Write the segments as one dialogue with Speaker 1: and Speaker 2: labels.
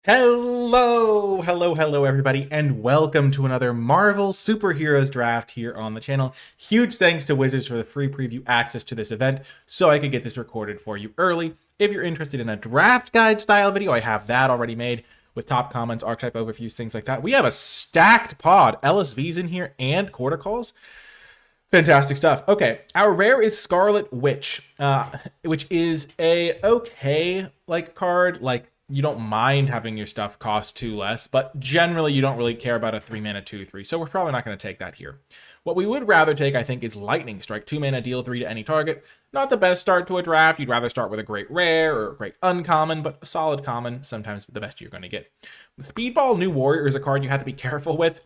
Speaker 1: Hello, everybody, and welcome to another Marvel Superheroes draft here on the channel. Huge thanks to Wizards for the free preview access to this event, so I could get this recorded for you early. If you're interested in a draft guide style video, I have that already made with top comments, archetype overviews, things like that. We have a stacked pod, LSVs in here, and quarter calls. Fantastic stuff. Okay, our rare is Scarlet Witch, which is a okay card. You don't mind having your stuff cost 2 less, but generally you don't really care about a 3 mana 2/3. So we're probably not going to take that here. What we would rather take, I think, is Lightning Strike. 2 mana, deal 3 to any target. Not the best start to a draft. You'd rather start with a great rare or a great uncommon, but a solid common, sometimes the best you're going to get. Speedball New Warrior is a card you have to be careful with.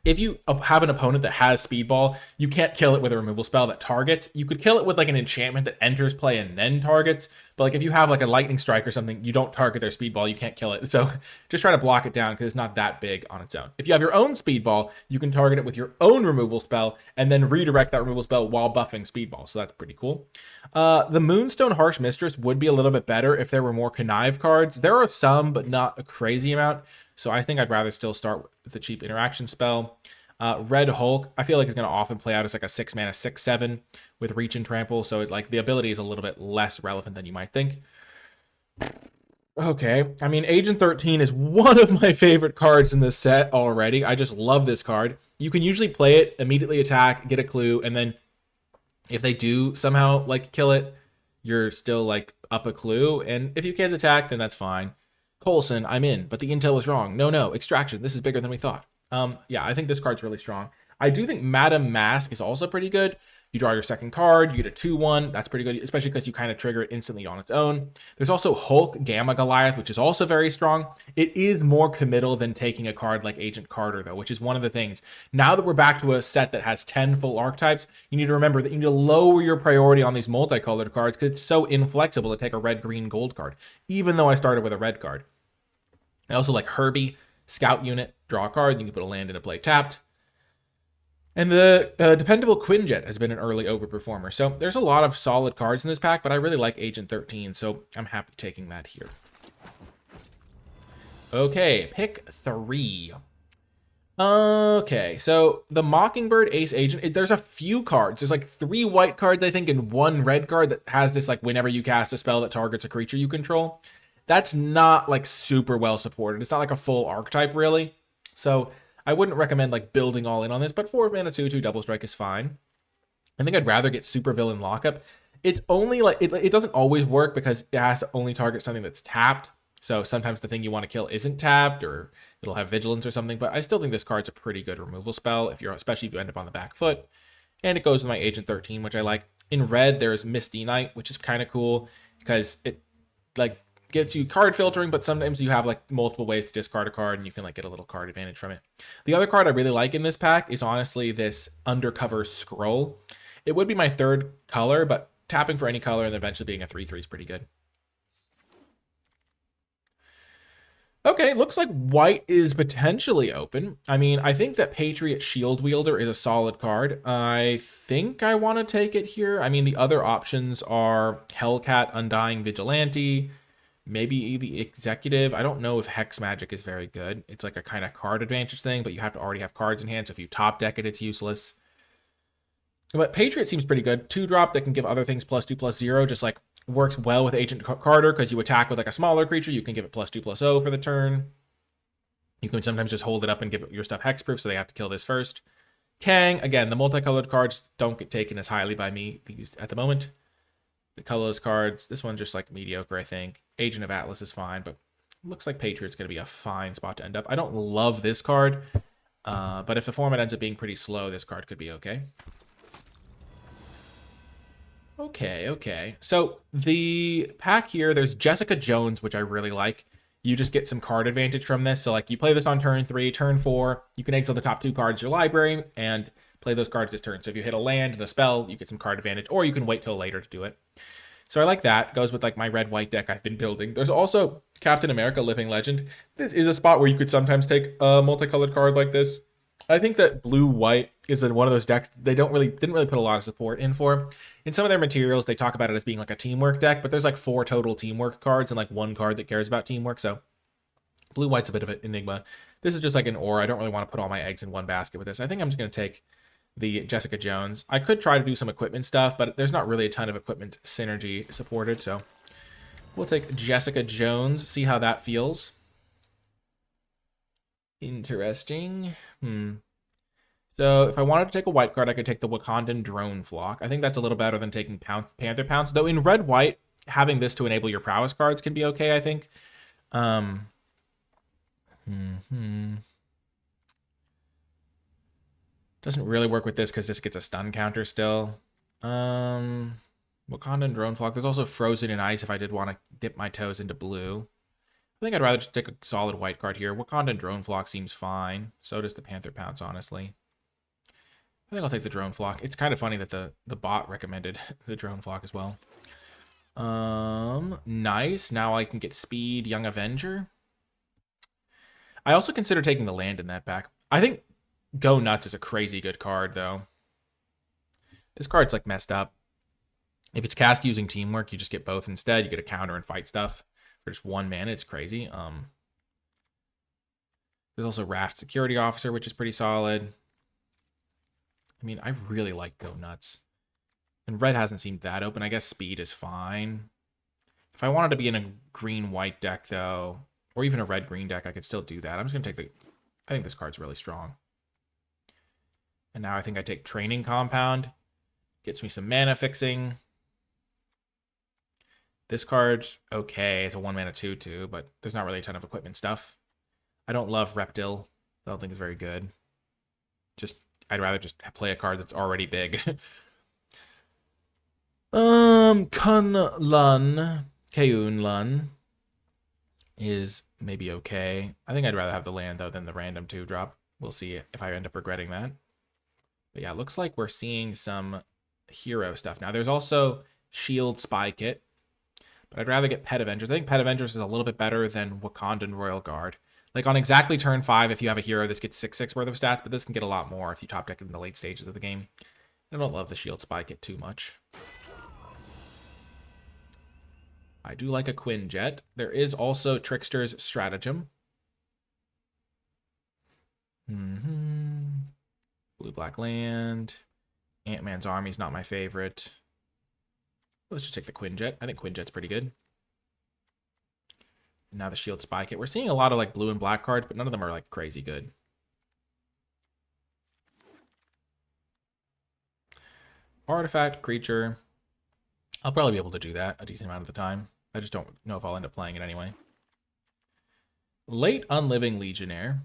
Speaker 1: If you have an opponent that has Speedball, you can't kill it with a removal spell that targets. You could kill it with an enchantment that enters play and then targets. But if you have a Lightning Strike or something, you don't target their Speedball, you can't kill it. So just try to block it down because it's not that big on its own. If you have your own Speedball, you can target it with your own removal spell and then redirect that removal spell while buffing Speedball. So that's pretty cool. The Moonstone Harsh Mistress would be a little bit better if there were more Connive cards. There are some, but not a crazy amount. So I think I'd rather still start with the cheap interaction spell. Red Hulk, I feel like is going to often play out as a 6 mana 6/7 with reach and trample. So the ability is a little bit less relevant than you might think. Okay, I mean, Agent 13 is one of my favorite cards in this set already. I just love this card. You can usually play it, immediately attack, get a clue, and then if they do somehow kill it, you're still up a clue. And if you can't attack, then that's fine. Coulson, I'm in, but the intel was wrong. No, Extraction, this is bigger than we thought. Yeah, I think this card's really strong. I do think Madam Mask is also pretty good. You draw your second card, you get a 2/1. That's pretty good, especially because you kind of trigger it instantly on its own. There's also Hulk Gamma Goliath, which is also very strong. It is more committal than taking a card like Agent Carter, though, which is one of the things. Now that we're back to a set that has 10 full archetypes, you need to remember that you need to lower your priority on these multicolored cards because it's so inflexible to take a red, green, gold card, even though I started with a red card. I also like Herbie, Scout Unit, draw a card, you can put a land into play tapped. And the dependable Quinjet has been an early overperformer. So there's a lot of solid cards in this pack, but I really like Agent 13, so I'm happy taking that here. Okay, pick 3. Okay, so the Mockingbird Ace Agent, there's a few cards. There's 3 white cards, I think, and 1 red card that has this whenever you cast a spell that targets a creature you control. That's not super well supported. It's not a full archetype really. So I wouldn't recommend building all in on this, but 4 mana 2/2 double strike is fine. I think I'd rather get Supervillain Lockup. It's only it doesn't always work because it has to only target something that's tapped. So sometimes the thing you want to kill isn't tapped or it'll have vigilance or something, but I still think this card's a pretty good removal spell especially if you end up on the back foot. And it goes with my Agent 13, which I like. In red, there's Misty Knight, which is kind of cool because it gives you card filtering, but sometimes you have multiple ways to discard a card and you can get a little card advantage from it. The other card I really like in this pack is honestly this Undercover Scroll. It would be my 3rd color, but tapping for any color and eventually being a 3/3 is pretty good. Okay, looks like white is potentially open. I mean, I think that Patriot Shield Wielder is a solid card. I think I want to take it here. I mean, the other options are Hellcat, Undying Vigilante, maybe the Executive. I don't know if Hex Magic is very good. It's a kind of card advantage thing, but you have to already have cards in hand, so if you top deck it, it's useless. But Patriot seems pretty good. 2-drop that can give other things +2/+0, just works well with Agent Carter because you attack with a smaller creature, you can give it +2/+0 for the turn. You can sometimes just hold it up and give your stuff hexproof, so they have to kill this first. Kang, again, the multicolored cards don't get taken as highly by me these at the moment. The colorless cards, this one's just mediocre, I think. Agent of Atlas is fine, but looks like Patriot's going to be a fine spot to end up. I don't love this card, but if the format ends up being pretty slow, this card could be okay. Okay. So the pack here, there's Jessica Jones, which I really like. You just get some card advantage from this. So you play this on turn 3, turn 4, you can exile the top 2 cards of your library and play those cards this turn. So if you hit a land and a spell, you get some card advantage, or you can wait till later to do it. So I like that. Goes with my red-white deck I've been building. There's also Captain America Living Legend. This is a spot where you could sometimes take a multicolored card like this. I think that blue-white is in one of those decks they didn't really put a lot of support in for. In some of their materials, they talk about it as being a teamwork deck, but there's 4 total teamwork cards and 1 card that cares about teamwork. So Blue-white's a bit of an enigma. This is just like an ore. I don't really want to put all my eggs in one basket with this. I think I'm just going to take the Jessica Jones. I could try to do some equipment stuff, but there's not really a ton of equipment synergy supported, so we'll take Jessica Jones, see how that feels. Interesting. So if I wanted to take a white card, I could take the Wakandan Drone Flock. I think that's a little better than taking Panther Pounce, though in red-white, having this to enable your prowess cards can be okay, I think. Doesn't really work with this because this gets a stun counter still. Wakandan Drone Flock. There's also Frozen in Ice if I did want to dip my toes into blue. I think I'd rather just take a solid white card here. Wakandan Drone Flock seems fine. So does the Panther Pounce, honestly. I think I'll take the Drone Flock. It's kind of funny that the bot recommended the Drone Flock as well. Nice. Now I can get speed, Young Avenger. I also consider taking the land in that pack. I think Go Nuts is a crazy good card, though. This card's, like, messed up. If it's cast using Teamwork, you just get both instead. You get a counter and fight stuff for just 1 mana. It's crazy. There's also Raft Security Officer, which is pretty solid. I mean, I really like Go Nuts. And red hasn't seemed that open. I guess speed is fine. If I wanted to be in a green-white deck, though, or even a red-green deck, I could still do that. I'm just going to take the... I think this card's really strong. And now I think I take Training Compound. Gets me some mana fixing. This card's okay. It's a 1-mana 2/2, but there's not really a ton of equipment stuff. I don't love Reptil. I don't think it's very good. I'd rather just play a card that's already big. Keunlun is maybe okay. I think I'd rather have the land, though, than the random 2-drop. We'll see if I end up regretting that. But yeah, it looks like we're seeing some hero stuff. Now, there's also Shield Spy Kit, but I'd rather get Pet Avengers. I think Pet Avengers is a little bit better than Wakandan Royal Guard. Like, on exactly turn 5, if you have a hero, this gets 6/6 worth of stats, but this can get a lot more if you top deck it in the late stages of the game. I don't love the Shield Spy Kit too much. I do like a Quinjet. There is also Trickster's Stratagem. Blue-black land. Ant-Man's Army's not my favorite. Let's just take the Quinjet. I think Quinjet's pretty good. And now the Shield Spy Kit. We're seeing a lot of like blue and black cards, but none of them are like crazy good. Artifact, creature. I'll probably be able to do that a decent amount of the time. I just don't know if I'll end up playing it anyway. Late Unliving Legionnaire.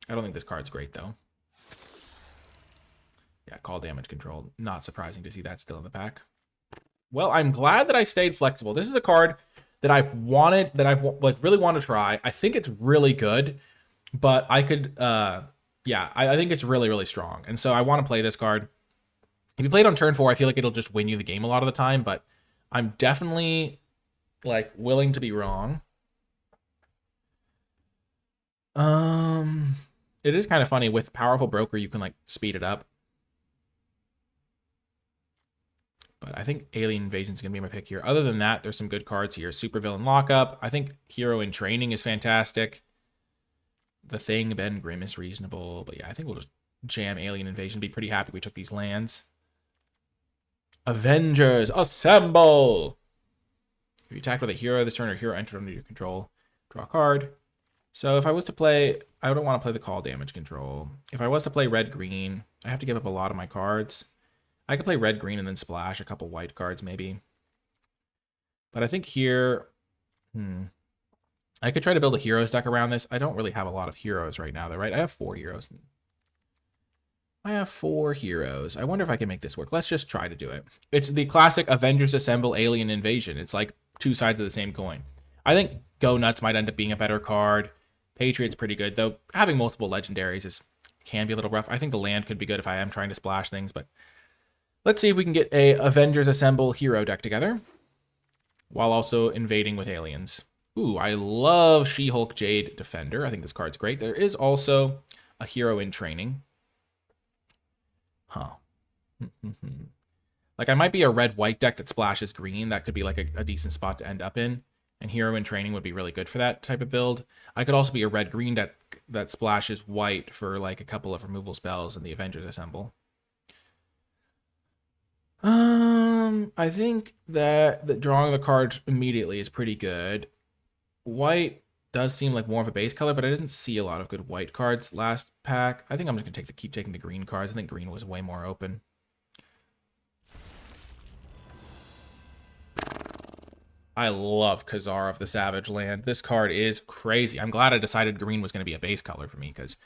Speaker 1: I don't think this card's great, though. Yeah, call damage control. Not surprising to see that still in the pack. Well, I'm glad that I stayed flexible. This is a card that I've really want to try. I think it's really good, but I could, yeah, I think it's really, really strong. And so I want to play this card. If you play it on turn 4, I feel like it'll just win you the game a lot of the time, but I'm definitely, like, willing to be wrong. It is kind of funny. With Powerful Broker, you can, like, speed it up. But I think Alien Invasion is going to be my pick here. Other than that, there's some good cards here. Supervillain Lockup. I think Hero in Training is fantastic. The Thing, Ben Grimm is reasonable. But yeah, I think we'll just jam Alien Invasion. Be pretty happy we took these lands. Avengers, assemble! If you attack with a hero this turn, or hero entered under your control, draw a card. So if I was to play, I don't want to play the call damage control. If I was to play red-green, I have to give up a lot of my cards. I could play red-green and then splash a couple white cards, maybe. But I think here, I could try to build a heroes deck around this. I don't really have a lot of heroes right now, though, right? I have 4 heroes. I wonder if I can make this work. Let's just try to do it. It's the classic Avengers Assemble Alien Invasion. It's like 2 sides of the same coin. I think Go Nuts might end up being a better card. Patriot's pretty good, though having multiple legendaries can be a little rough. I think the land could be good if I am trying to splash things, but let's see if we can get a Avengers Assemble hero deck together while also invading with aliens. Ooh, I love She-Hulk Jade Defender. I think this card's great. There is also a hero in Training. Huh. Like, I might be a red-white deck that splashes green. That could be like a decent spot to end up in. And Hero in Training would be really good for that type of build. I could also be a red-green deck that splashes white for like a couple of removal spells in the Avengers Assemble. I think that drawing the card immediately is pretty good. White does seem like more of a base color, but I didn't see a lot of good white cards last pack. I think I'm just gonna keep taking the green cards. I think green was way more open. I love Khazar of the Savage Land. This card is crazy. I'm glad I decided green was going to be a base color for me because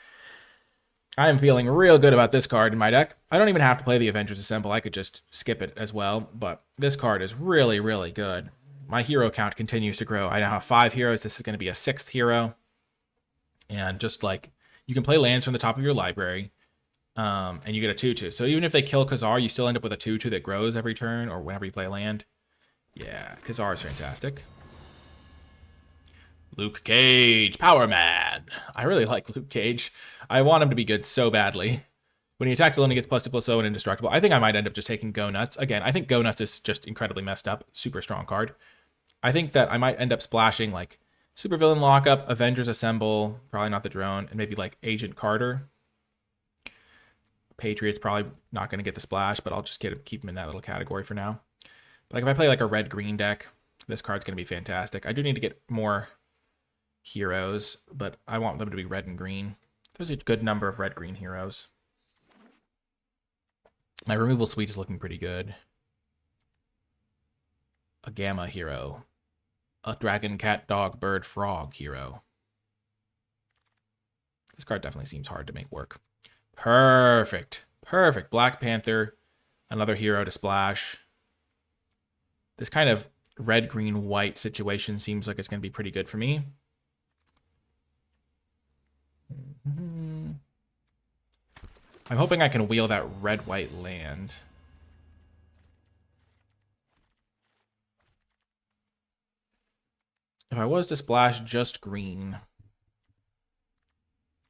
Speaker 1: I am feeling real good about this card in my deck. I don't even have to play the Avengers Assemble. I could just skip it as well, but this card is really, really good. My hero count continues to grow. I now have 5 heroes. This is going to be a 6th hero. And just like, you can play lands from the top of your library, and you get a 2/2. So even if they kill Khazar, you still end up with a 2/2 that grows every turn or whenever you play a land. Yeah, Khazar is fantastic. Luke Cage, Power Man. I really like Luke Cage. I want him to be good so badly. When he attacks alone, he gets +2/+0 and indestructible. I think I might end up just taking Go Nuts. Again, I think Go Nuts is just incredibly messed up. Super strong card. I think that I might end up splashing like Supervillain Lockup, Avengers Assemble, probably not the drone, and maybe like Agent Carter. Patriot's probably not going to get the splash, but I'll just keep him in that little category for now. Like if I play like a red-green deck, this card's going to be fantastic. I do need to get more heroes, but I want them to be red and green. There's a good number of red-green heroes. My removal suite is looking pretty good. A Gamma hero. A Dragon, Cat, Dog, Bird, Frog hero. This card definitely seems hard to make work. Perfect. Perfect. Black Panther. Another hero to splash. This kind of red, green, white situation seems like it's going to be pretty good for me. I'm hoping I can wheel that red-white land. If I was to splash just green,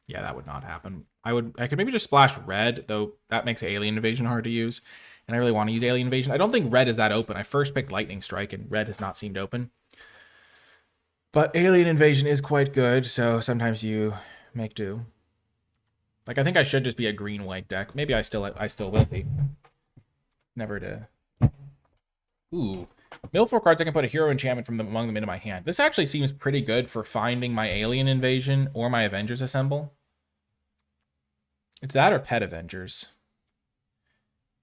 Speaker 1: yeah, that would not happen. I could maybe just splash red, though that makes Alien Invasion hard to use. And I really want to use Alien Invasion. I don't think red is that open. I first picked Lightning Strike, and red has not seemed open. But Alien Invasion is quite good, so sometimes you make do. Like, I think I should just be a green-white deck. Maybe I still will be. Never to... Ooh. Mill 4 cards, I can put a hero enchantment from among them into my hand. This actually seems pretty good for finding my Alien Invasion or my Avengers Assemble. It's that or Pet Avengers.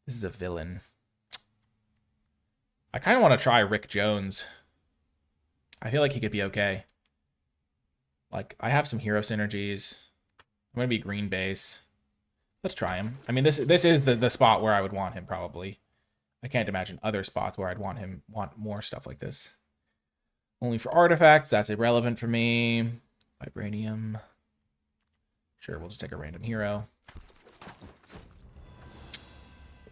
Speaker 1: This is a villain. I kind of want to try Rick Jones. I feel like he could be okay. Like, I have some hero synergies. I'm going to be green base. Let's try him. I mean, this is the spot where I would want him, probably. I can't imagine other spots where I'd want more stuff like this. Only for artifacts. That's irrelevant for me. Vibranium. Sure, we'll just take a random hero.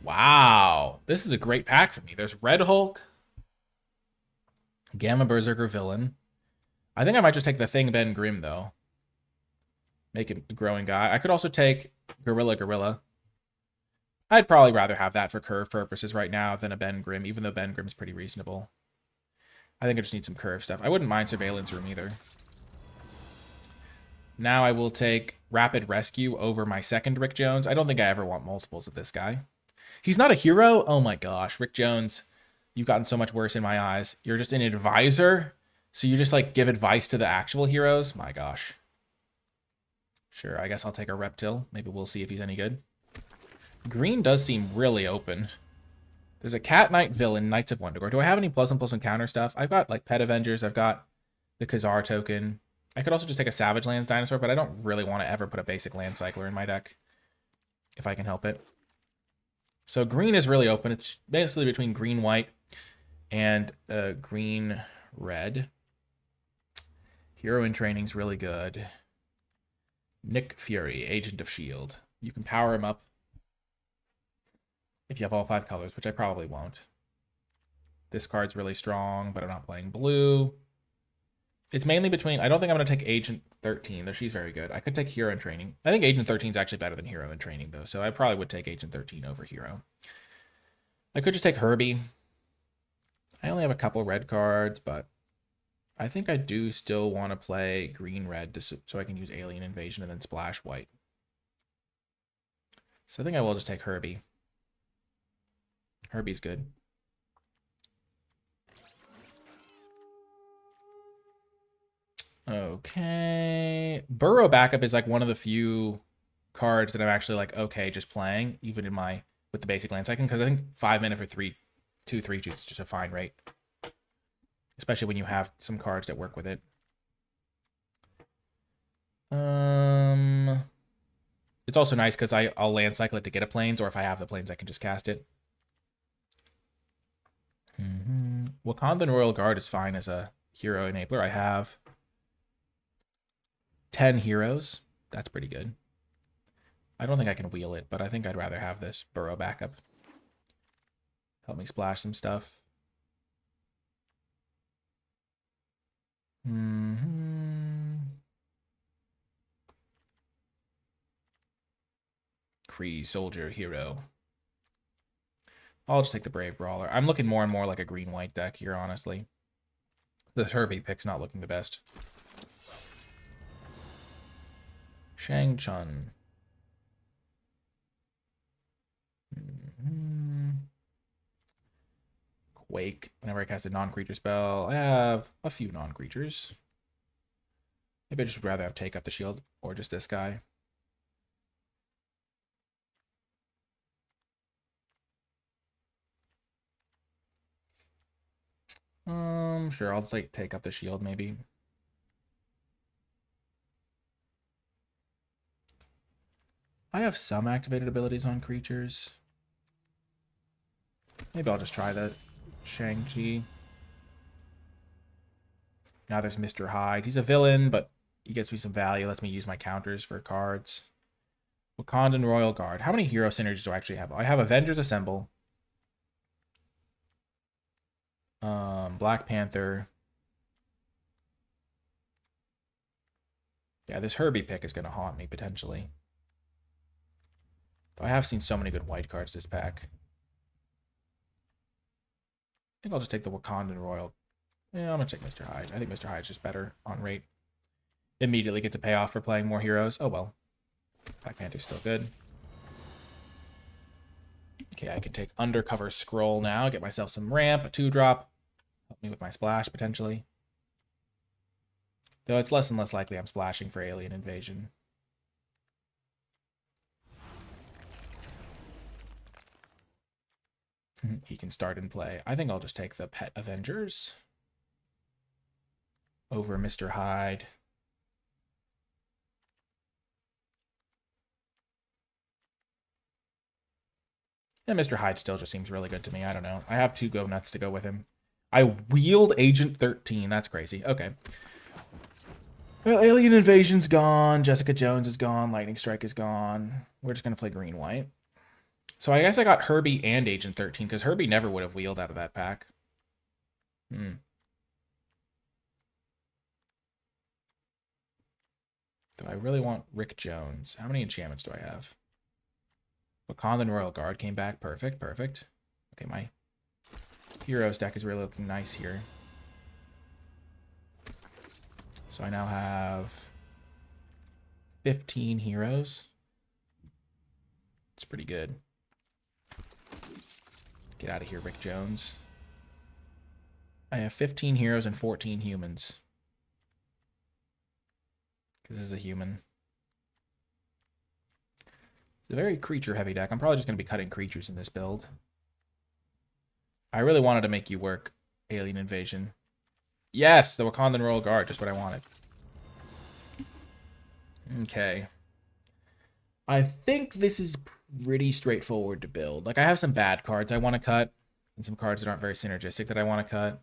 Speaker 1: Wow. This is a great pack for me. There's Red Hulk. Gamma Berserker Villain. I think I might just take the Thing Ben Grimm, though. Make it a growing guy. I could also take Gorilla. I'd probably rather have that for curve purposes right now than a Ben Grimm, even though Ben Grimm's pretty reasonable. I think I just need some curve stuff. I wouldn't mind Surveillance Room either. Now I will take Rapid Rescue over my second Rick Jones. I don't think I ever want multiples of this guy. He's not a hero? Oh my gosh. Rick Jones, you've gotten so much worse in my eyes. You're just an advisor? So you just like give advice to the actual heroes? My gosh. Sure, I guess I'll take a Reptile. Maybe we'll see if he's any good. Green does seem really open. There's a Cat Knight Villain, Knights of Wundagore. Do I have any +1/+1 counter stuff? I've got like Pet Avengers. I've got the Khazar token. I could also just take a Savage Lands Dinosaur, but I don't really want to ever put a basic Land Cycler in my deck, if I can help it. So green is really open. It's basically between green-white and green-red. Hero in Training's really good. Nick Fury, Agent of S.H.I.E.L.D. You can power him up if you have all 5 colors, which I probably won't. This card's really strong, but I'm not playing blue. It's mainly between... I don't think I'm going to take Agent 13, though she's very good. I could take Hero in Training. I think Agent 13 is actually better than Hero in Training, though, so I probably would take Agent 13 over Hero. I could just take Herbie. I only have a couple red cards, but I think I do still want to play green-red so I can use Alien Invasion and then splash white. So I think I will just take Herbie. Herbie's good. Okay. Burrow Backup is like one of the few cards that I'm actually like, okay, just playing, even in my, with the basic land cycling, because I think 5 mana for 2/3 is just a fine rate. Especially when you have some cards that work with it. It's also nice because I'll land cycle it to get a planes, or if I have the planes, I can just cast it. Wakandan Royal Guard is fine as a hero enabler. I have 10 heroes. That's pretty good. I don't think I can wheel it, but I think I'd rather have this Burrow Backup. Help me splash some stuff. Kree Soldier Hero. I'll just take the Brave Brawler. I'm looking more and more like a green-white deck here, honestly. The Herbie pick's not looking the best. Shang Chun. Quake. Whenever I cast a non-creature spell, I have a few non-creatures. Maybe I just would rather have Take Up the Shield or just this guy. Sure, I'll take up the shield maybe. I have some activated abilities on creatures. Maybe I'll just try the Shang-Chi. Now there's Mr. Hyde. He's a villain, but he gets me some value. Lets me use my counters for cards. Wakandan Royal Guard. How many hero synergies do I actually have? I have Avengers Assemble. Black Panther. Yeah, this Herbie pick is going to haunt me, potentially. But I have seen so many good white cards this pack. I think I'll just take the Wakandan Royal. Yeah, I'm going to take Mr. Hyde. I think Mr. Hyde's just better on rate. Immediately gets a payoff for playing more heroes. Oh, well. Black Panther's still good. Okay, I can take Undercover Scroll now. Get myself some ramp, a 2-drop. Help me with my splash, potentially. Though it's less and less likely I'm splashing for Alien Invasion. He can start and play. I think I'll just take the Pet Avengers over Mr. Hyde. And Mr. Hyde still just seems really good to me. I don't know. I have 2 go nuts to go with him. I wheeled Agent 13. That's crazy. Okay. Well, Alien Invasion's gone. Jessica Jones is gone. Lightning Strike is gone. We're just going to play green-white. So I guess I got Herbie and Agent 13, because Herbie never would have wheeled out of that pack. Do I really want Rick Jones? How many enchantments do I have? Wakandan Royal Guard came back. Perfect, perfect. Okay, my Heroes deck is really looking nice here. So I now have 15 heroes. It's pretty good. Get out of here, Rick Jones. I have 15 heroes and 14 humans. Because this is a human. It's a very creature-heavy deck. I'm probably just going to be cutting creatures in this build. I really wanted to make you work, Alien Invasion. Yes, the Wakandan Royal Guard, just what I wanted. Okay. I think this is pretty straightforward to build. Like, I have some bad cards I want to cut, and some cards that aren't very synergistic that I want to cut.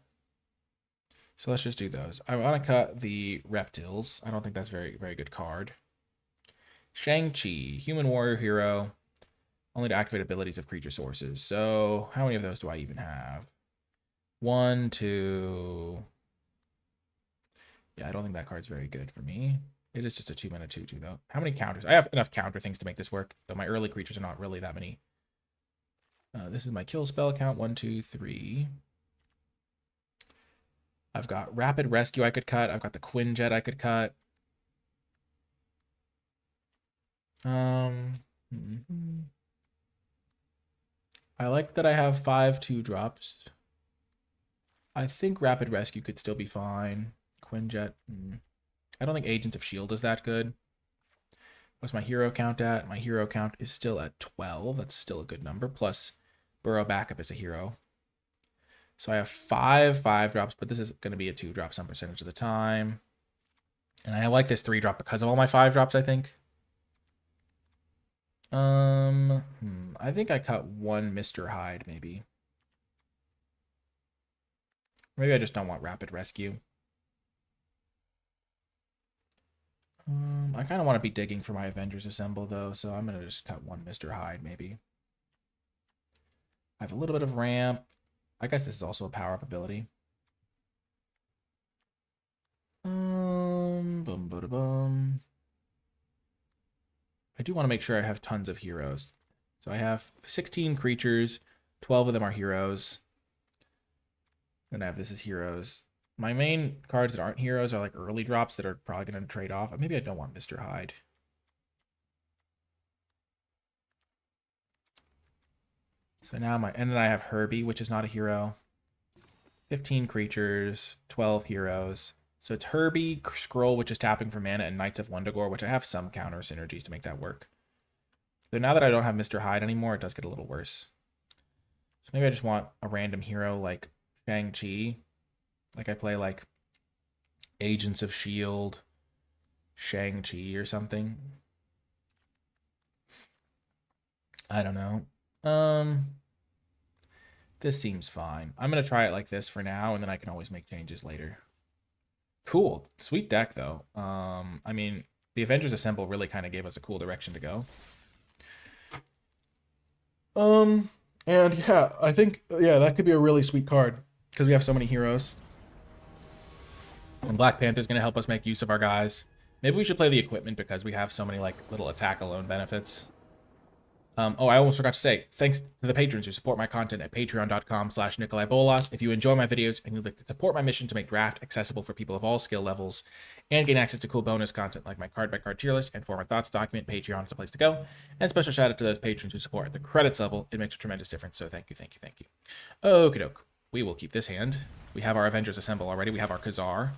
Speaker 1: So let's just do those. I want to cut the Reptiles. I don't think that's very good card. Shang-Chi, Human Warrior Hero. Only to activate abilities of creature sources. So how many of those do I even have? 1, 2. Yeah, I don't think that card's very good for me. It is just a 2-mana 2/2 though. How many counters? I have enough counter things to make this work, though my early creatures are not really that many. This is my kill spell count. 1, 2, 3. I've got Rapid Rescue I could cut. I've got the Quinjet I could cut. Mhm. I like that I have 5 2-drops. I think Rapid Rescue could still be fine. Quinjet. I don't think Agents of S.H.I.E.L.D. is that good. What's my hero count at? My hero count is still at 12. That's still a good number. Plus, Burrow Backup is a hero. So I have 5 5-drops, but this is going to be a 2-drop some percentage of the time. And I like this 3-drop because of all my 5-drops, I think. I think I cut 1 Mr. Hyde, maybe. Maybe I just don't want Rapid Rescue. I kind of want to be digging for my Avengers Assemble, though, so I'm going to just cut 1 Mr. Hyde, maybe. I have a little bit of ramp. I guess this is also a power-up ability. Boom, boom, boom. I do want to make sure I have tons of heroes. So I have 16 creatures. 12 of them are heroes. Then I have this as heroes. My main cards that aren't heroes are like early drops that are probably going to trade off. Maybe I don't want Mr. Hyde. So now and then I have Herbie, which is not a hero. 15 creatures, 12 heroes. So it's Herbie, Scroll, which is tapping for mana, and Knights of Wundagore, which I have some counter synergies to make that work. So now that I don't have Mr. Hyde anymore, it does get a little worse. So maybe I just want a random hero like Shang-Chi. Like I play like Agents of S.H.I.E.L.D., Shang-Chi or something. I don't know. This seems fine. I'm going to try it like this for now, and then I can always make changes later. Cool. Sweet deck, though. I mean, the Avengers Assemble really kind of gave us a cool direction to go. And yeah, I think, that could be a really sweet card because we have so many heroes. And Black Panther's going to help us make use of our guys. Maybe we should play the equipment because we have so many like little attack alone benefits. Oh, I almost forgot to say, thanks to the patrons who support my content at patreon.com/NicolaiBolas. If you enjoy my videos and you'd like to support my mission to make draft accessible for people of all skill levels and gain access to cool bonus content like my card-by-card tier list and for my thoughts document, Patreon is the place to go. And special shout out to those patrons who support at the credits level. It makes a tremendous difference, so thank you, thank you, thank you. Okie doke. We will keep this hand. We have our Avengers Assemble already. We have our Khazar.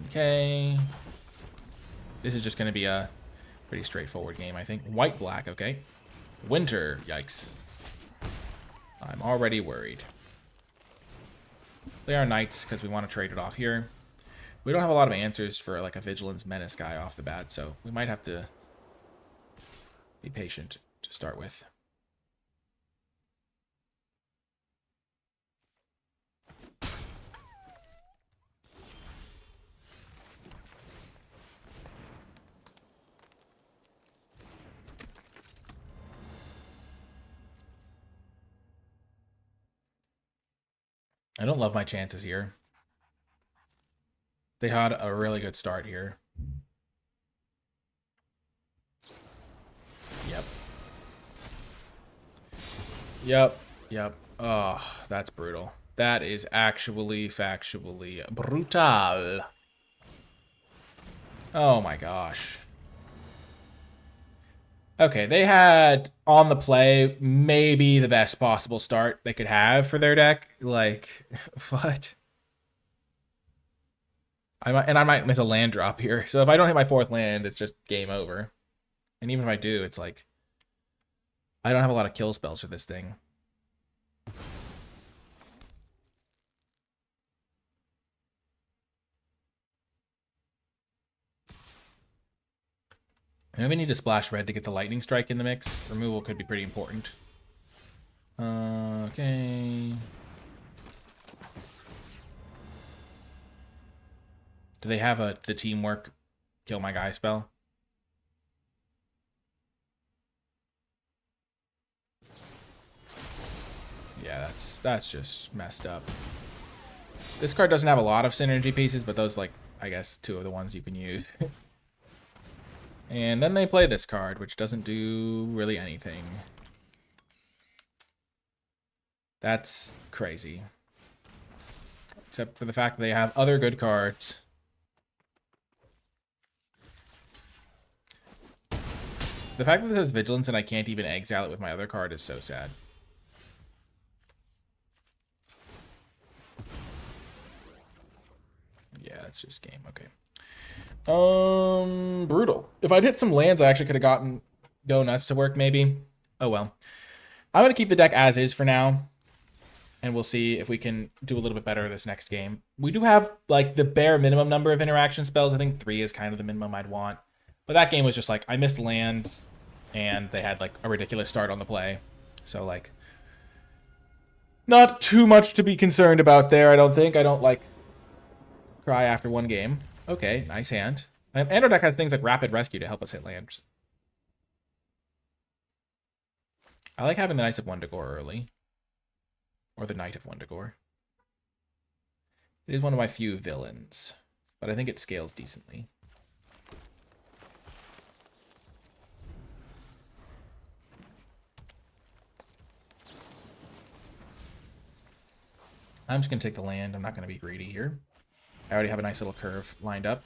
Speaker 1: Okay. This is just going to be a pretty straightforward game, I think. White-black, okay. Winter, yikes. I'm already worried. They are knights because we want to trade it off here. We don't have a lot of answers for like a Vigilance Menace guy off the bat, so we might have to be patient to start with. I don't love my chances here. They had a really good start here. Yep. Oh, that's brutal. That is actually factually brutal. Oh my gosh. Okay, they had on the play maybe the best possible start they could have for their deck. Like, what? I might miss a land drop here. So if I don't hit my 4th land, it's just game over. And even if I do, it's like I don't have a lot of kill spells for this thing. Maybe we need to splash red to get the lightning strike in the mix. Removal could be pretty important. Okay. Do they have the teamwork kill my guy spell? Yeah, that's just messed up. This card doesn't have a lot of synergy pieces, but those, like, I guess 2 of the ones you can use. And then they play this card, which doesn't do really anything. That's crazy. Except for the fact that they have other good cards. The fact that this has Vigilance and I can't even exile it with my other card is so sad. Yeah, that's just game. Okay. Brutal. If I'd hit some lands, I actually could have gotten Go Nuts to work, maybe. Oh, well. I'm going to keep the deck as is for now. And we'll see if we can do a little bit better this next game. We do have, like, the bare minimum number of interaction spells. I think 3 is kind of the minimum I'd want. But that game was just, like, I missed lands, and they had, like, a ridiculous start on the play. So, like, not too much to be concerned about there, I don't think. I don't, like, cry after one game. Okay, nice hand. And our deck has things like Rapid Rescue to help us hit lands. I like having the Knights of Wundagore early. Or the Knight of Wundagore. It is one of my few villains, but I think it scales decently. I'm just going to take the land. I'm not going to be greedy here. I already have a nice little curve lined up.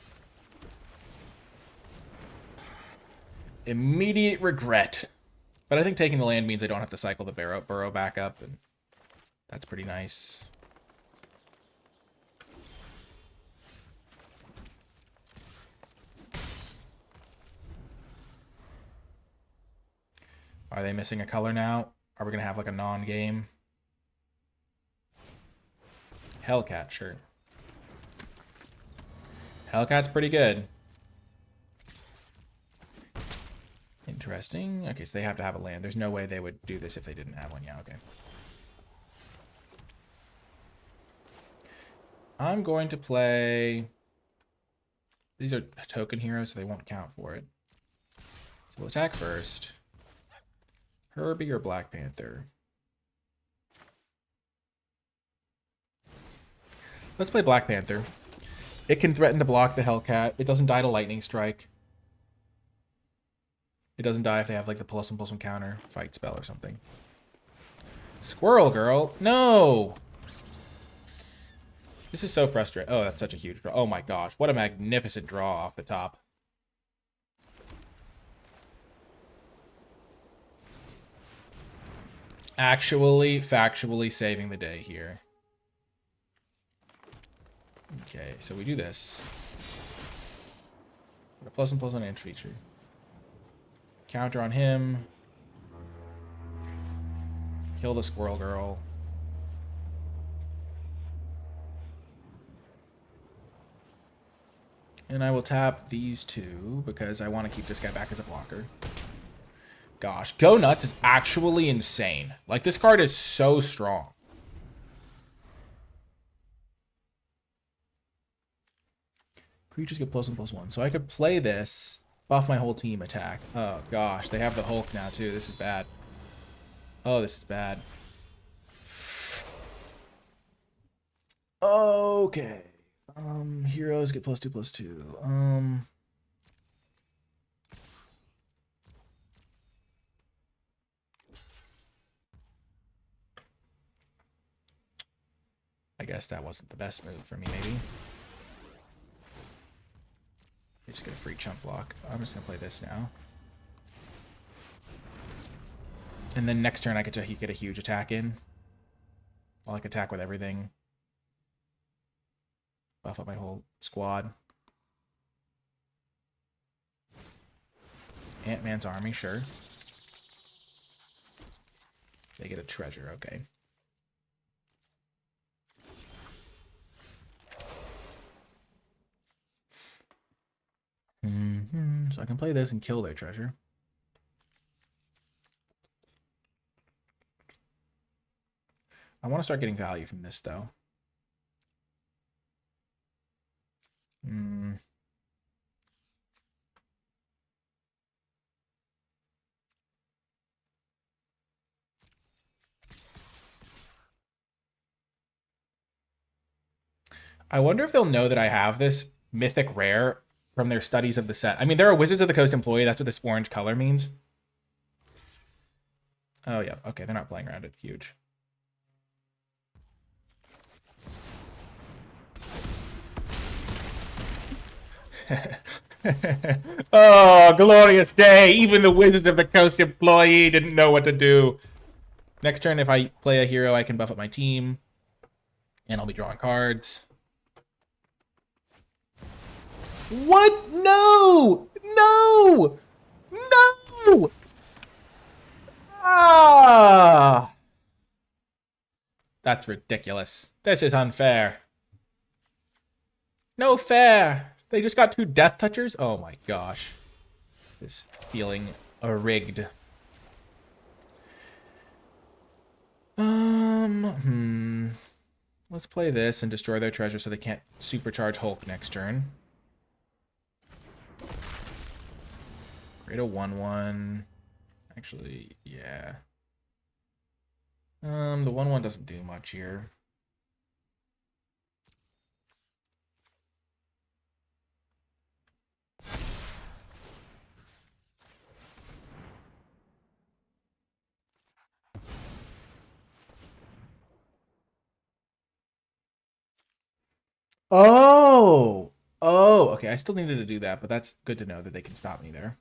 Speaker 1: Immediate regret. But I think taking the land means I don't have to cycle the burrow back up, and that's pretty nice. Are they missing a color now? Are we going to have like a non-game? Hellcat, sure. Hellcat's pretty good. Interesting. Okay, so they have to have a land. There's no way they would do this if they didn't have one. Yeah, okay. I'm going to play... These are token heroes, so they won't count for it. So we'll attack first. Herbie or Black Panther? Let's play Black Panther. It can threaten to block the Hellcat. It doesn't die to Lightning Strike. It doesn't die if they have like the +1/+1 counter fight spell or something. Squirrel Girl? No! This is so frustrating. Oh, that's such a huge draw. Oh my gosh. What a magnificent draw off the top. Actually, factually saving the day here. Okay, so we do this. A +1/+1 inch feature. Counter on him. Kill the Squirrel Girl. And I will tap these two because I want to keep this guy back as a blocker. Gosh, Go Nuts is actually insane. Like, this card is so strong. Creatures get +1/+1. So I could play this, buff my whole team attack. Oh gosh, they have the Hulk now too. This is bad. Oh, this is bad. Okay. Heroes get +2/+2. I guess that wasn't the best move for me, maybe. I just get a free chump block. I'm just gonna play this now. And then next turn I get to get a huge attack in. I'll like attack with everything. Buff up my whole squad. Ant-Man's army, sure. They get a treasure, okay. So I can play this and kill their treasure. I want to start getting value from this, though. I wonder if they'll know that I have this mythic rare from their studies of the set. I mean, they're a Wizards of the Coast employee. That's what this orange color means. Oh, yeah. Okay, they're not playing around it. Huge. Oh, glorious day. Even the Wizards of the Coast employee didn't know what to do. Next turn, if I play a hero, I can buff up my team. And I'll be drawing cards. What? No! No! No! Ah! That's ridiculous. This is unfair. No fair. They just got 2 Death Touchers? Oh my gosh. This feeling rigged. Let's play this and destroy their treasure so they can't supercharge Hulk next turn. Create a 1/1. Actually, yeah. The 1/1 doesn't do much here. Oh! Oh, okay. I still needed to do that, but that's good to know that they can stop me there.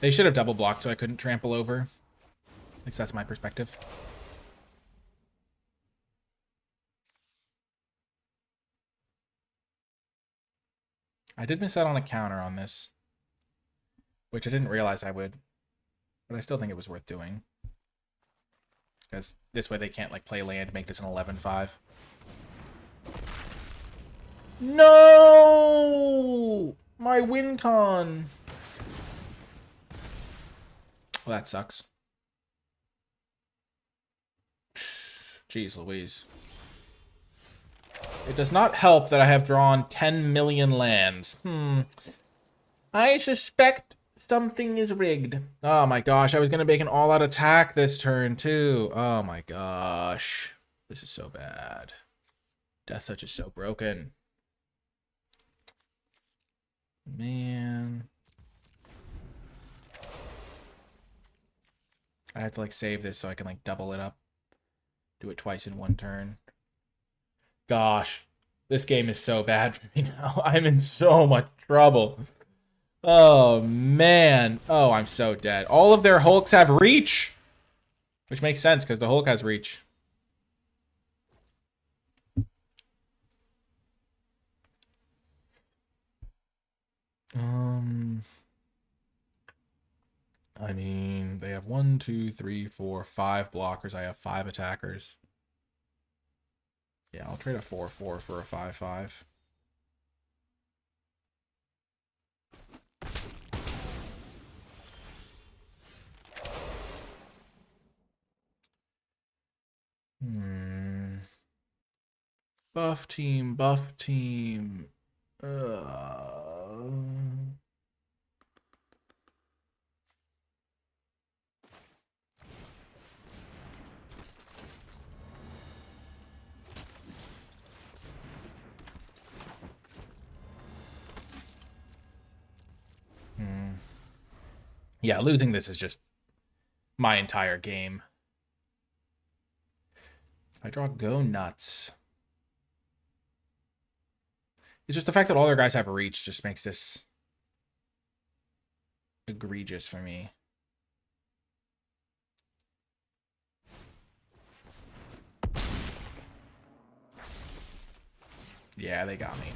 Speaker 1: They should have double blocked so I couldn't trample over. At least that's my perspective. I did miss out on a counter on this, which I didn't realize I would, but I still think it was worth doing. Because this way they can't like play land, make this an 11-5. No! My win con! Well, that sucks. Jeez Louise. It does not help that I have drawn 10 million lands. I suspect something is rigged. Oh my gosh, I was going to make an all-out attack this turn too. Oh my gosh. This is so bad. Death Touch is so broken. Man. I have to like save this so I can like double it up. Do it twice in one turn. Gosh, this game is so bad for me now. I'm in so much trouble. Oh, man. Oh, I'm so dead. All of their Hulks have reach. Which makes sense, because the Hulk has reach. I mean, they have 1, 2, 3, 4, 5 blockers. I have 5 attackers. Yeah, I'll trade a 4/4 for a 5/5. Buff team, buff team. Yeah, losing this is just my entire game. If I draw Go Nuts. It's just the fact that all their guys have reach just makes this egregious for me. Yeah, they got me.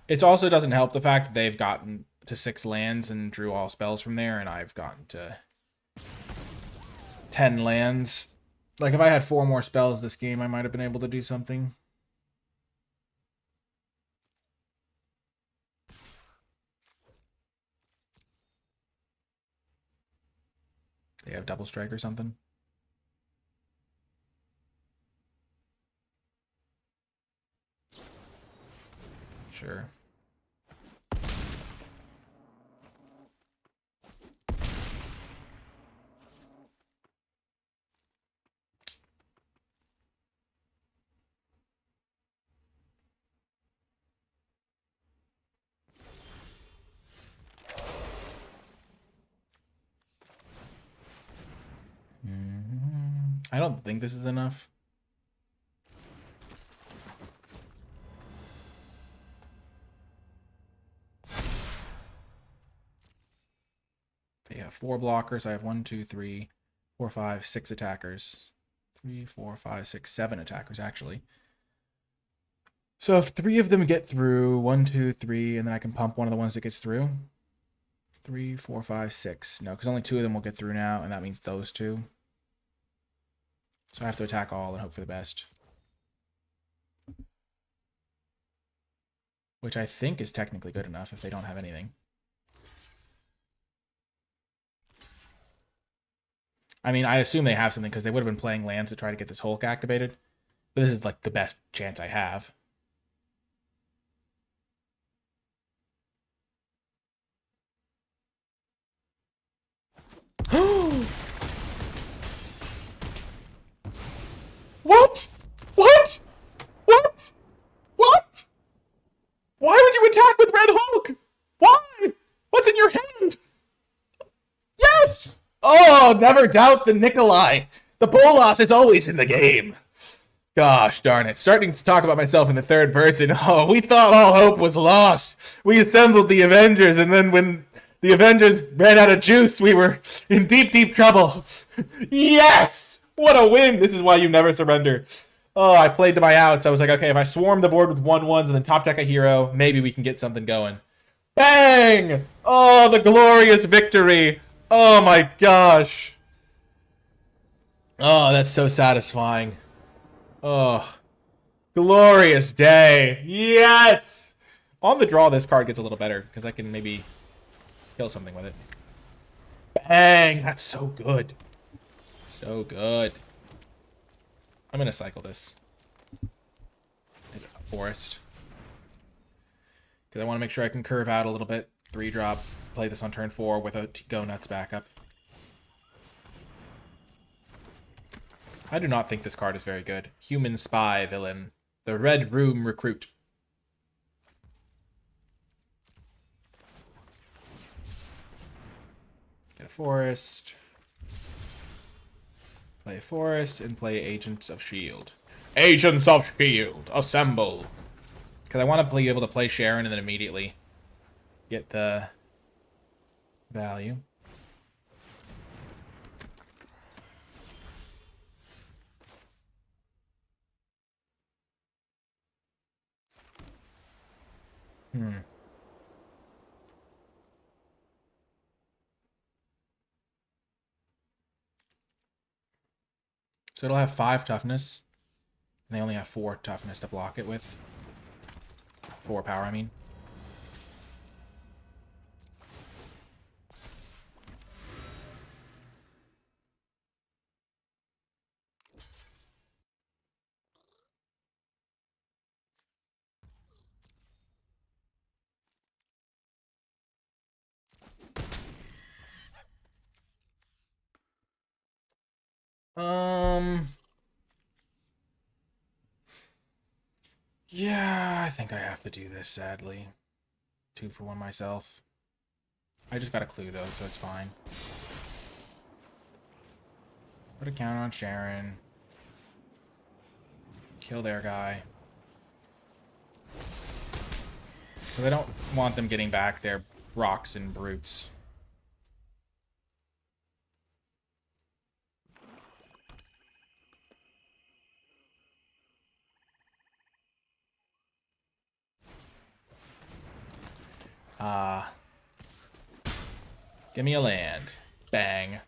Speaker 1: It also doesn't help the fact that they've gotten to 6 lands and drew all spells from there, and I've gotten to 10 lands. Like, if I had 4 more spells this game, I might have been able to do something. They have double strike or something. Sure. I don't think this is enough. They have 4 blockers. I have 1, 2, 3, 4, 5, 6 attackers. 3, 4, 5, 6, 7 attackers, actually. So if 3 of them get through, 1, 2, 3, and then I can pump one of the ones that gets through. 3, 4, 5, 6. No, because only 2 of them will get through now, and that means those 2. So I have to attack all and hope for the best. Which I think is technically good enough if they don't have anything. I mean, I assume they have something because they would have been playing lands to try to get this Hulk activated. But this is like the best chance I have. What? What? What? What? Why would you attack with Red Hulk? Why? What's in your hand? Yes! Oh, never doubt the Nicolai. The Bolas is always in the game. Gosh darn it. Starting to talk about myself in the third person. Oh, we thought all hope was lost. We assembled the Avengers, and then when the Avengers ran out of juice, we were in deep, deep trouble. Yes! What a win! This is why you never surrender. Oh, I played to my outs. I was like, okay, if I swarm the board with 1/1s and then top deck a hero, maybe we can get something going. Bang! Oh, the glorious victory. Oh my gosh. Oh, that's so satisfying. Oh, glorious day. Yes! On the draw, this card gets a little better because I can maybe kill something with it. Bang! That's so good. So good. I'm going to cycle this. Forest. Because I want to make sure I can curve out a little bit. 3-drop. Play this on turn 4 with a Go Nuts backup. I do not think this card is very good. Human Spy Villain. The Red Room Recruit. Get a forest. Play forest and play Agents of S.H.I.E.L.D. Agents of S.H.I.E.L.D. Assemble. Because I want to be able to play Sharon and then immediately get the value. So it'll have 5 toughness. And they only have 4 toughness to block it with. 4 power, I mean. Yeah, I think I have to do this, sadly. 2 for 1 myself. I just got a clue, though, so it's fine. Put a counter on Sharon. Kill their guy. Because I don't want them getting back their rocks and brutes. Give me a land. Bang. I'm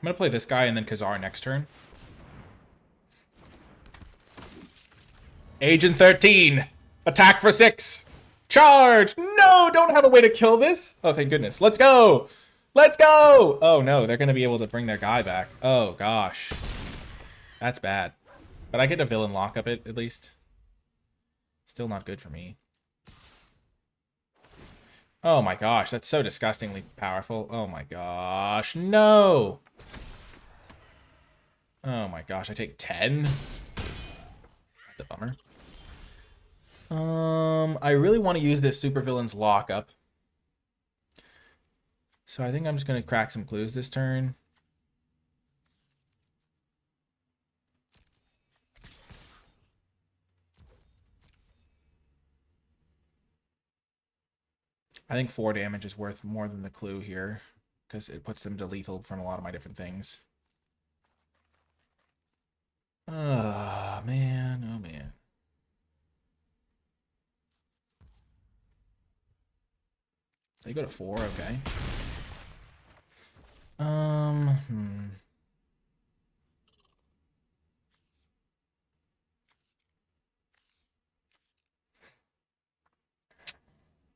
Speaker 1: gonna play this guy and then Khazar next turn. Agent 13! Attack for 6! Charge! No! Don't have a way to kill this! Oh, thank goodness. Let's go! Let's go! Oh no, they're gonna be able to bring their guy back. Oh gosh. That's bad. But I get a villain lockup it, at least. Still not good for me. Oh my gosh, that's so disgustingly powerful. Oh my gosh, no! Oh my gosh, I take 10? That's a bummer. I really want to use this supervillain's lockup. So I think I'm just going to crack some clues this turn. I think 4 damage is worth more than the clue here, because it puts them to lethal from a lot of my different things. Oh, man. Oh, man. They go to 4, okay.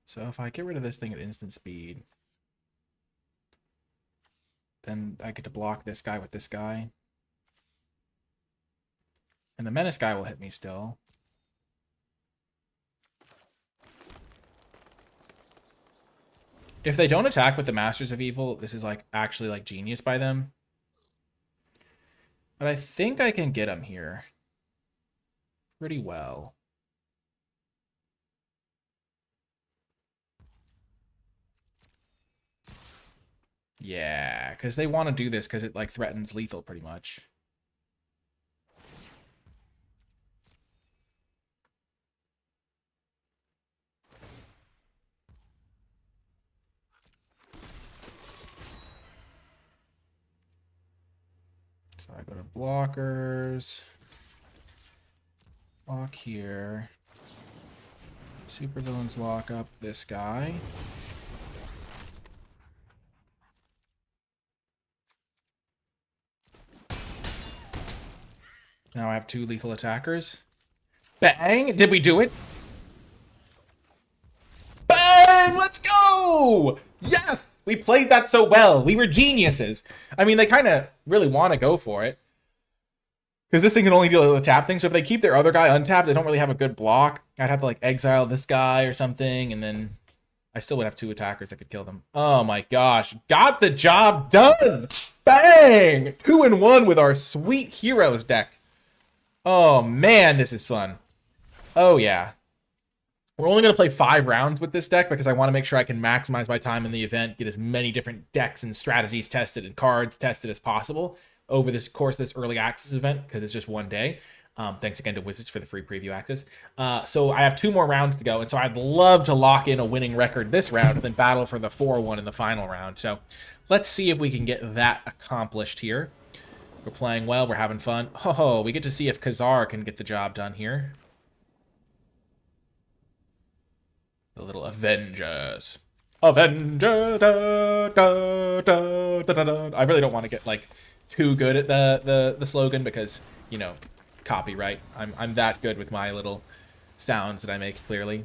Speaker 1: So if I get rid of this thing at instant speed, then I get to block this guy with this guy. And the menace guy will hit me still. If they don't attack with the Masters of Evil, this is like actually like genius by them. But I think I can get them here pretty well. Yeah, because they want to do this because it like threatens lethal pretty much. So I go to blockers. Lock here. Supervillains lock up this guy. Now I have 2 lethal attackers. Bang! Did we do it? Bang! Let's go! Yes! We played that so well. We were geniuses. I mean, they kind of really want to go for it. Because this thing can only deal with the tap thing. So if they keep their other guy untapped, they don't really have a good block. I'd have to like exile this guy or something. And then I still would have 2 attackers that could kill them. Oh my gosh. Got the job done! Bang! 2-1 with our sweet heroes deck. Oh man, this is fun. Oh yeah. We're only going to play 5 rounds with this deck because I want to make sure I can maximize my time in the event, get as many different decks and strategies tested and cards tested as possible over this course of this early access event because it's just one day. Thanks again to Wizards for the free preview access. So I have 2 more rounds to go, and so I'd love to lock in a winning record this round and then battle for the 4-1 in the final round. So let's see if we can get that accomplished here. We're playing well. We're having fun. Oh, we get to see if Khazar can get the job done here. The little Avengers. Avenger. Da, da, da, da, da, da. I really don't want to get like too good at the slogan because, you know, copyright. I'm that good with my little sounds that I make clearly.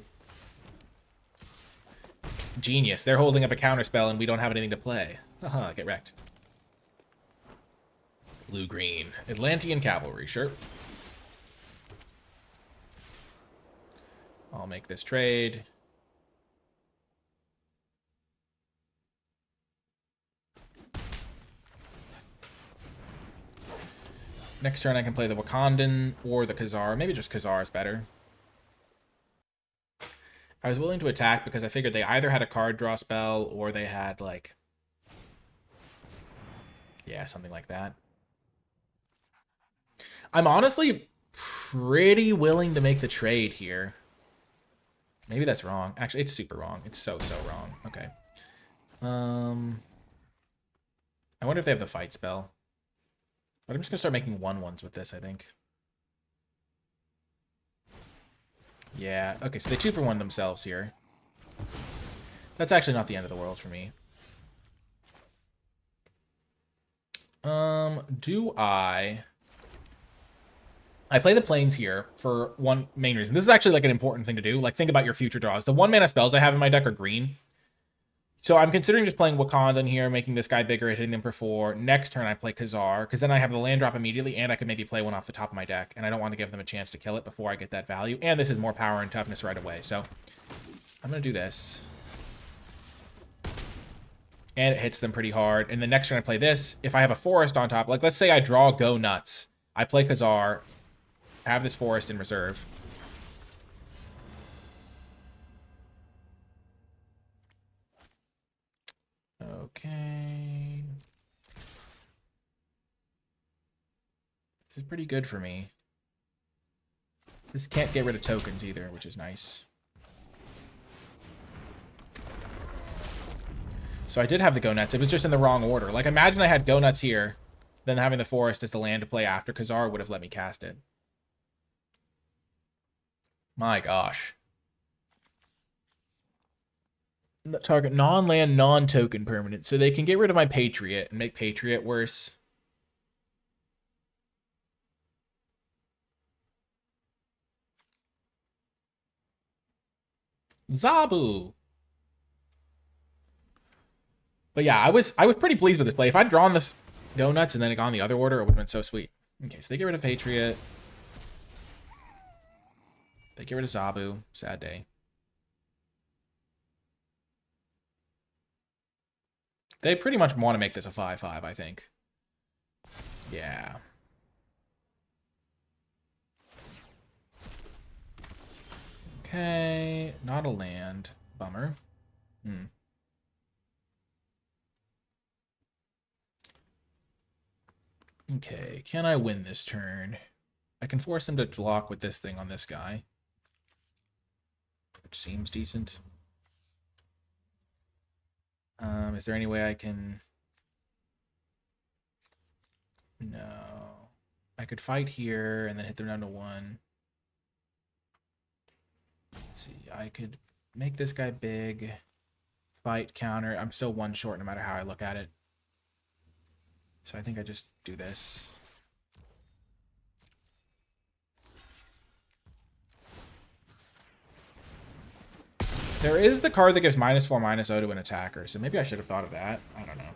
Speaker 1: Genius. They're holding up a counterspell and we don't have anything to play. Haha, get wrecked. Blue-green. Atlantean Cavalry, sure. I'll make this trade. Next turn I can play the Wakandan or the Khazar. Maybe just Khazar is better. I was willing to attack because I figured they either had a card draw spell or they had like... yeah, something like that. I'm honestly pretty willing to make the trade here. Maybe that's wrong. Actually, it's super wrong. It's so wrong. Okay. I wonder if they have the fight spell. But I'm just going to start making 1/1s with this, I think. Yeah. Okay, so they 2-for-1 themselves here. That's actually not the end of the world for me. Do I play the planes here for one main reason. This is actually like an important thing to do. Like, think about your future draws. The 1-mana spells I have in my deck are green. So I'm considering just playing Wakandan here, making this guy bigger, hitting them for 4. Next turn I play Khazar, because then I have the land drop immediately, and I can maybe play one off the top of my deck. And I don't want to give them a chance to kill it before I get that value. And this is more power and toughness right away. So I'm going to do this. And it hits them pretty hard. And the next turn I play this. If I have a forest on top, like let's say I draw Go Nuts. I play Khazar, have this forest in reserve. Okay. This is pretty good for me. This can't get rid of tokens either, which is nice. So I did have the go nuts. It was just in the wrong order. Like, imagine I had go nuts here, then having the forest as the land to play after Khazar would have let me cast it. My gosh. Target non-land, non-token permanent. So they can get rid of my Patriot and make Patriot worse. Zabu. But yeah, I was pretty pleased with this play. If I'd drawn this go nuts and then it gone the other order, it would have been so sweet. Okay, so they get rid of Patriot. They get rid of Zabu. Sad day. They pretty much want to make this a 5-5, I think. Yeah. Okay, not a land. Bummer. Okay, can I win this turn? I can force him to block with this thing on this guy, which seems decent. Is there any way I can... No. I could fight here and then hit them down to 1. Let's see, I could make this guy big, fight, counter. I'm still 1 short no matter how I look at it. So I think I just do this. There is the card that gives -4/-0 to an attacker, so maybe I should have thought of that. I don't know.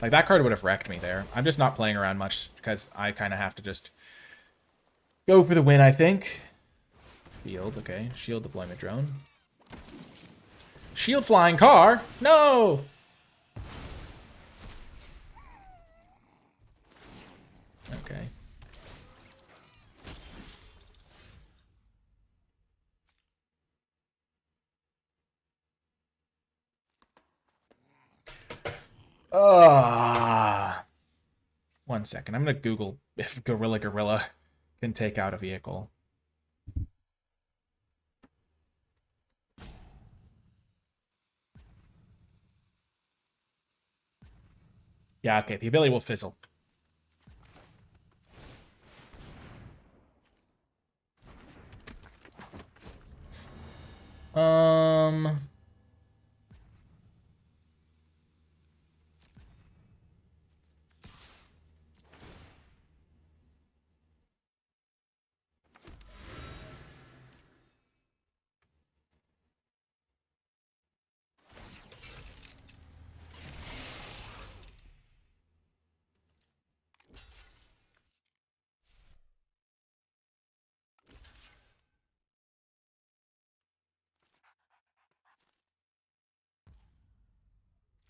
Speaker 1: Like, that card would have wrecked me there. I'm just not playing around much because I kind of have to just go for the win, I think. Field, okay. Shield deployment drone. Shield flying car? No! Okay. One second. I'm going to Google if Gorilla can take out a vehicle. Yeah, okay. The ability will fizzle.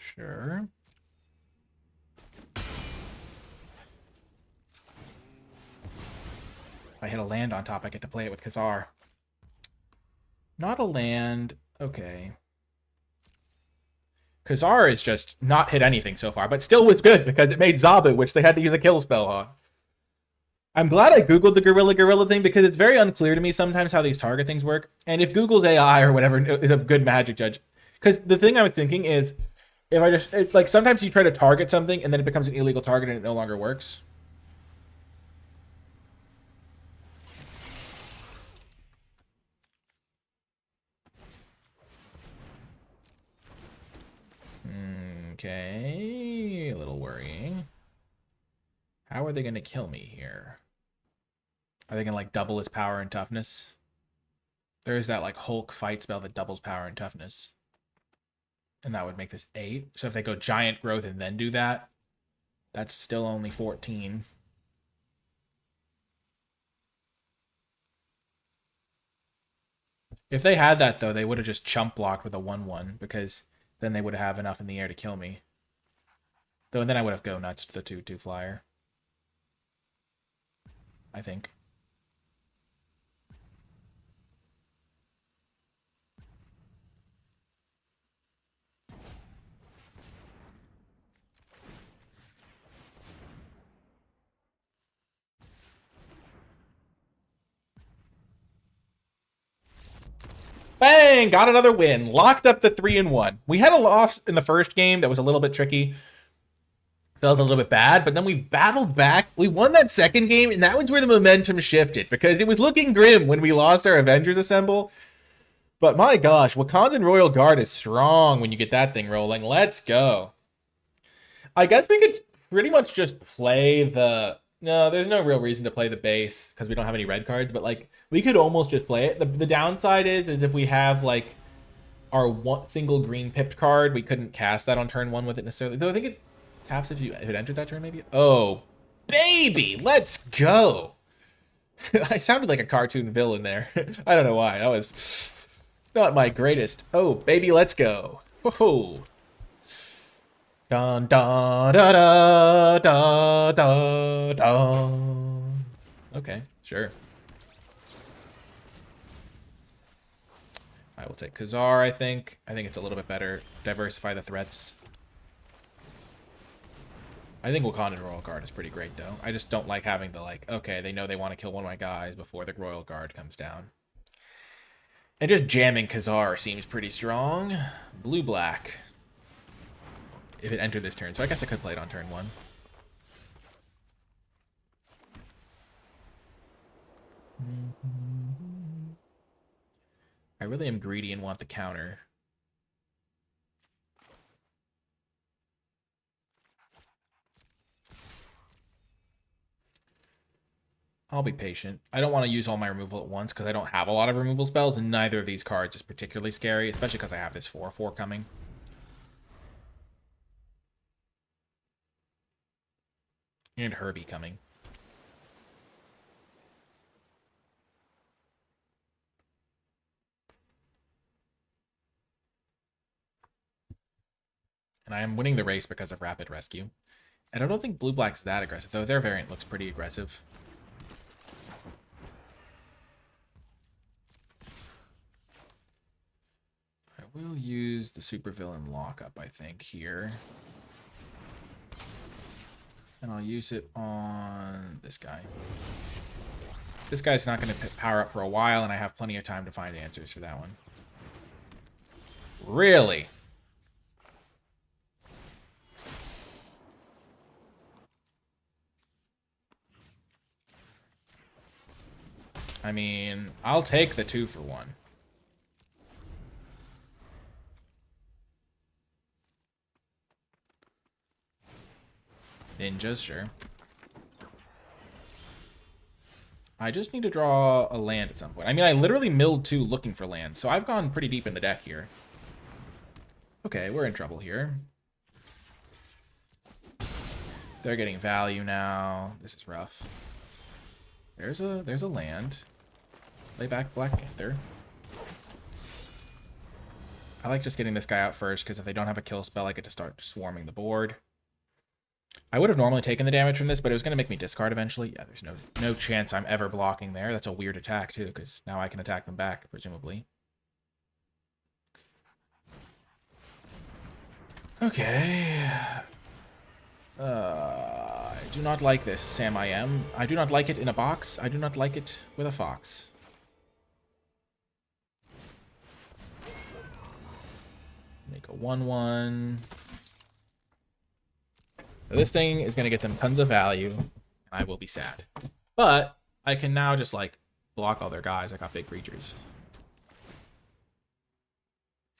Speaker 1: Sure. If I hit a land on top, I get to play it with Khazar. Not a land. Okay. Khazar is just not hit anything so far, but still was good because it made Zabu, which they had to use a kill spell on. I'm glad I Googled the Gorilla thing because it's very unclear to me sometimes how these target things work. And if Google's AI or whatever is a good magic judge. Because the thing I was thinking is, if I just, like, sometimes you try to target something and then it becomes an illegal target and it no longer works. Okay, a little worrying. How are they going to kill me here? Are they going to, like, double its power and toughness? There is that, like, Hulk fight spell that doubles power and toughness. And that would make this 8. So if they go giant growth and then do that, that's still only 14. If they had that, though, they would have just chump blocked with a 1/1 because then they would have enough in the air to kill me. Though, and then I would have go nuts to the 2/2 flyer. I think. Bang! bang, got another win. Locked up the 3-1. We had a loss in the first game that was a little bit tricky. Felt a little bit bad, but then we battled back. We won that second game, and that was where the momentum shifted, because it was looking grim when we lost our Avengers Assemble. But my gosh, Wakandan Royal Guard is strong when you get that thing rolling. Let's go. I guess we could pretty much just play the... No, there's no real reason to play the base because we don't have any red cards, but like we could almost just play it. The downside is if we have like our one single green pipped card, we couldn't cast that on turn 1 with it necessarily. Though I think it taps if it entered that turn maybe. Oh, baby, let's go. I sounded like a cartoon villain there. I don't know why. That was not my greatest. Oh, baby, let's go. Whoa. Dun dun da da da da da. Okay, sure. I will take Khazar, I think. I think it's a little bit better. Diversify the threats. I think Wakandan Royal Guard is pretty great, though. I just don't like having the, like, okay, they know they want to kill one of my guys before the Royal Guard comes down. And just jamming Khazar seems pretty strong. Blue-black. If it entered this turn, so I guess I could play it on turn 1. I really am greedy and want the counter. I'll be patient. I don't want to use all my removal at once because I don't have a lot of removal spells, and neither of these cards is particularly scary, especially because I have this 4/4 coming. And Herbie coming. And I am winning the race because of Rapid Rescue. And I don't think Blue-Black's that aggressive, though their variant looks pretty aggressive. I will use the supervillain lockup, I think, here. And I'll use it on this guy. This guy's not going to power up for a while, and I have plenty of time to find answers for that one. Really? I mean, I'll take the 2-for-1. Ninjas, sure. I just need to draw a land at some point. I mean, I literally milled 2 looking for land, so I've gone pretty deep in the deck here. Okay, we're in trouble here. They're getting value now. This is rough. There's a land. Lay back Black Panther. I like just getting this guy out first, because if they don't have a kill spell, I get to start swarming the board. I would have normally taken the damage from this, but it was going to make me discard eventually. Yeah, there's no chance I'm ever blocking there. That's a weird attack, too, because now I can attack them back, presumably. Okay. I do not like this, Sam I am. I do not like it in a box. I do not like it with a fox. Make a 1/1. This thing is going to get them tons of value, and I will be sad. But I can now just, like, block all their guys. I got big creatures.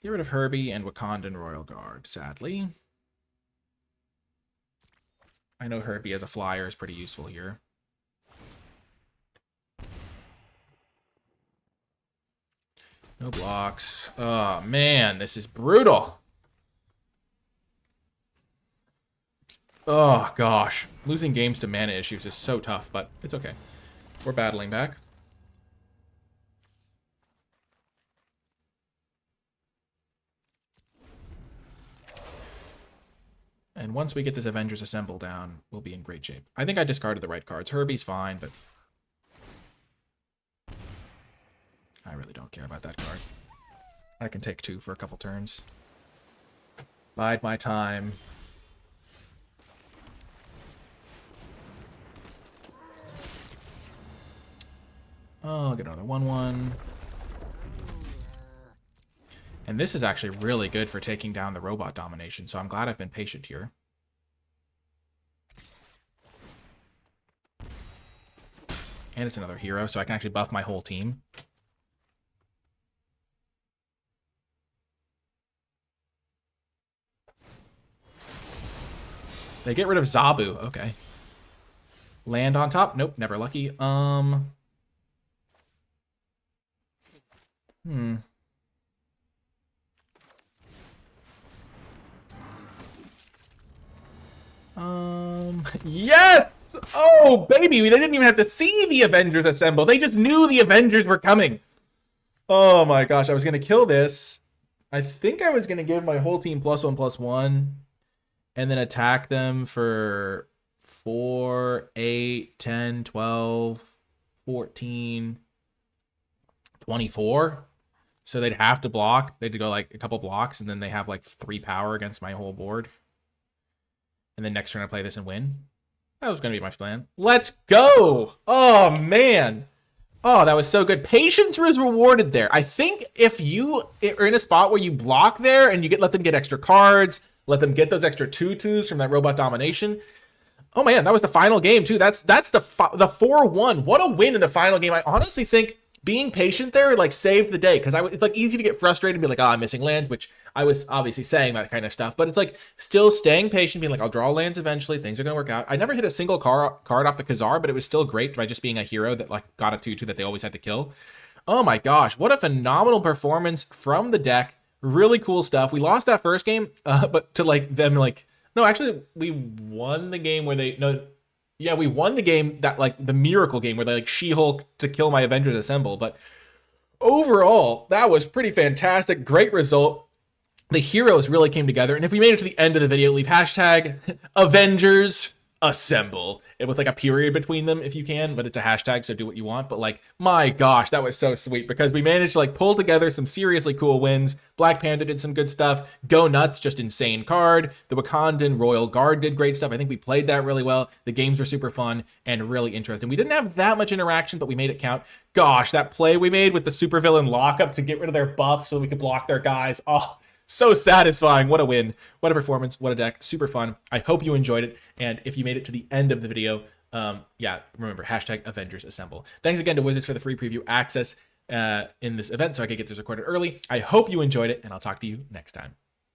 Speaker 1: Get rid of Herbie and Wakandan Royal Guard, sadly. I know Herbie as a flyer is pretty useful here. No blocks. Oh, man, this is brutal. Oh, gosh. Losing games to mana issues is so tough, but it's okay. We're battling back. And once we get this Avengers Assemble down, we'll be in great shape. I think I discarded the right cards. Herbie's fine, but I really don't care about that card. I can take 2 for a couple turns. Bide my time. Oh, I'll get another 1/1. And this is actually really good for taking down the robot domination, so I'm glad I've been patient here. And it's another hero, so I can actually buff my whole team. They get rid of Zabu. Okay. Land on top? Nope, never lucky. Yes! Oh, baby, they didn't even have to see the Avengers assemble. They just knew the Avengers were coming. Oh my gosh, I was going to kill this. I think I was going to give my whole team +1/+1 and then attack them for 4, 8, 10, 12, 14, 24. So they'd have to block. They'd go like a couple blocks, and then they have like 3 power against my whole board. And then next turn I play this and win. That was going to be my plan. Let's go! Oh, man. Oh, that was so good. Patience was rewarded there. I think if you are in a spot where you block there and you let them get extra cards, let them get those extra tutus from that robot domination. Oh, man, that was the final game, too. That's the 4-1. What a win in the final game. I honestly think being patient there like saved the day, because it's like easy to get frustrated and be like, oh, I'm missing lands, which I was obviously saying that kind of stuff, but it's like still staying patient, being like, I'll draw lands eventually, things are going to work out. I never hit a single card off the Khazar, but it was still great by just being a hero that like got a 2/2 that they always had to kill. Oh my gosh, what a phenomenal performance from the deck. Really cool stuff. We lost that first game, but to like them like, no, actually we won the game where we won the game that like the miracle game where they like She-Hulk to kill my Avengers Assemble. But overall, that was pretty fantastic. Great result. The heroes really came together. And if we made it to the end of the video, leave hashtag Avengers Assemble with like a period between them if you can, but it's a hashtag, so do what you want. But like, my gosh, that was so sweet because we managed to like pull together some seriously cool wins. Black Panther did some good stuff. Go Nuts, just insane card. The Wakandan Royal Guard did great stuff. I think we played that really well. The games were super fun and really interesting. We didn't have that much interaction, but we made it count. Gosh, that play we made with the supervillain lockup to get rid of their buff so we could block their guys. Oh, so satisfying. What a win. What a performance. What a deck. Super fun. I hope you enjoyed it. And if you made it to the end of the video, yeah, remember, hashtag Avengers Assemble. Thanks again to Wizards for the free preview access in this event so I could get this recorded early. I hope you enjoyed it, and I'll talk to you next time.